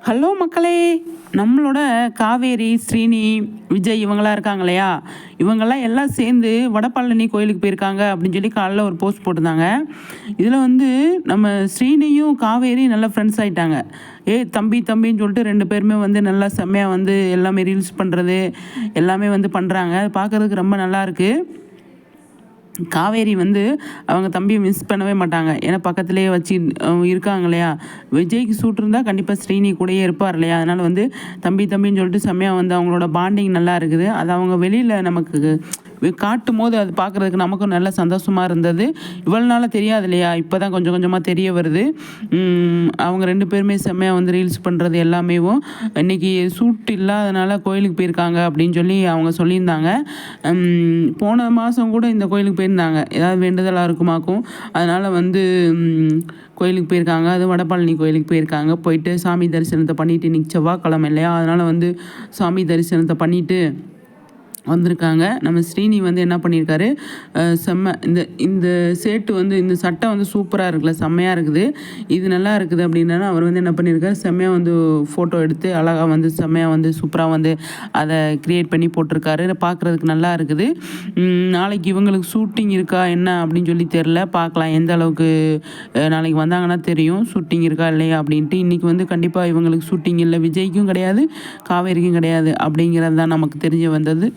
Hello மக்களே! நம்மளோட காவேரி, ஸ்ரீனி, விஜய் இவங்கலாம் இருக்காங்க இல்லையா? இவங்கலாம் எல்லாம் சேர்ந்து வடபழனி கோயிலுக்கு போயிருக்காங்க அப்படின்னு சொல்லி காலைல ஒரு போஸ்ட் போட்டிருந்தாங்க. இதில் வந்து நம்ம ஸ்ரீனியும் காவேரியும் நல்லா ஃப்ரெண்ட்ஸ் ஆயிட்டாங்க. தம்பி தம்பின்னு சொல்லிட்டு 2 பேருமே வந்து நல்லா செம்மையா வந்து எல்லாமே ரீல்ஸ் பண்ணுறது எல்லாமே வந்து பண்ணுறாங்க. அது பார்க்குறதுக்கு ரொம்ப நல்லாயிருக்கு. காவேரி வந்து அவங்க தம்பியை மிஸ் பண்ணவே மாட்டாங்க. ஏன்னா பக்கத்துலேயே வச்சு இருக்காங்க இல்லையா? விஜய்க்கு சூட் இருந்தால் கண்டிப்பாக ஸ்ரீனி கூடயே இருப்பார் இல்லையா? அதனால் வந்து தம்பி தம்பின்னு சொல்லிட்டு செம்மையாக வந்து அவங்களோட பாண்டிங் நல்லா இருக்குது. அது அவங்க வெளியில் நமக்கு காட்டும் போது அது பார்க்குறதுக்கு நமக்கும் நல்ல சந்தோஷமாக இருந்தது. இவ்வளோ நாளாக தெரியாது இல்லையா? இப்போ தான் கொஞ்சம் கொஞ்சமாக தெரிய வருது. அவங்க 2 பேருமே செம்மையாக வந்து ரீல்ஸ் பண்ணுறது எல்லாமேவும் இன்றைக்கி சூட் இல்லாதனால கோயிலுக்கு போயிருக்காங்க அப்படின்னு சொல்லி அவங்க சொல்லியிருந்தாங்க. போன மாதம் கூட இந்த கோயிலுக்கு போயிருந்தாங்க. ஏதாவது வேண்டுதலாக இருக்குமாக்கும். அதனால் வந்து கோயிலுக்கு போயிருக்காங்க. அதுவும் வடபழனி கோயிலுக்கு போயிருக்காங்க. போயிட்டு சாமி தரிசனத்தை பண்ணிவிட்டு, இன்றைக்கி செவ்வாய்க்கிழமை இல்லையா? அதனால் வந்து சாமி தரிசனத்தை பண்ணிவிட்டு வந்திருக்காங்க. நம்ம ஸ்ரீனி வந்து என்ன பண்ணியிருக்காரு, செம்ம இந்த இந்த சேட்டு வந்து இந்த சட்டை வந்து சூப்பராக இருக்குல்ல, செம்மையாக இருக்குது. இது நல்லா இருக்குது அப்படின்னா அவர் வந்து என்ன பண்ணியிருக்காரு, செம்மையாக வந்து ஃபோட்டோ எடுத்து அழகாக வந்து செம்மையாக வந்து சூப்பராக வந்து அதை க்ரியேட் பண்ணி போட்டிருக்காரு. பார்க்குறதுக்கு நல்லா இருக்குது. நாளைக்கு இவங்களுக்கு ஷூட்டிங் இருக்கா என்ன அப்படின்னு சொல்லி தெரில. பார்க்கலாம் எந்த அளவுக்கு நாளைக்கு வந்தாங்கன்னா தெரியும் ஷூட்டிங் இருக்கா இல்லையா அப்படின்ட்டு. இன்றைக்கி வந்து கண்டிப்பாக இவங்களுக்கு ஷூட்டிங் இல்லை. விஜய்க்கும் கிடையாது, காவேரிக்கும் கிடையாது அப்படிங்கிறது தான் நமக்கு தெரிய வந்தது.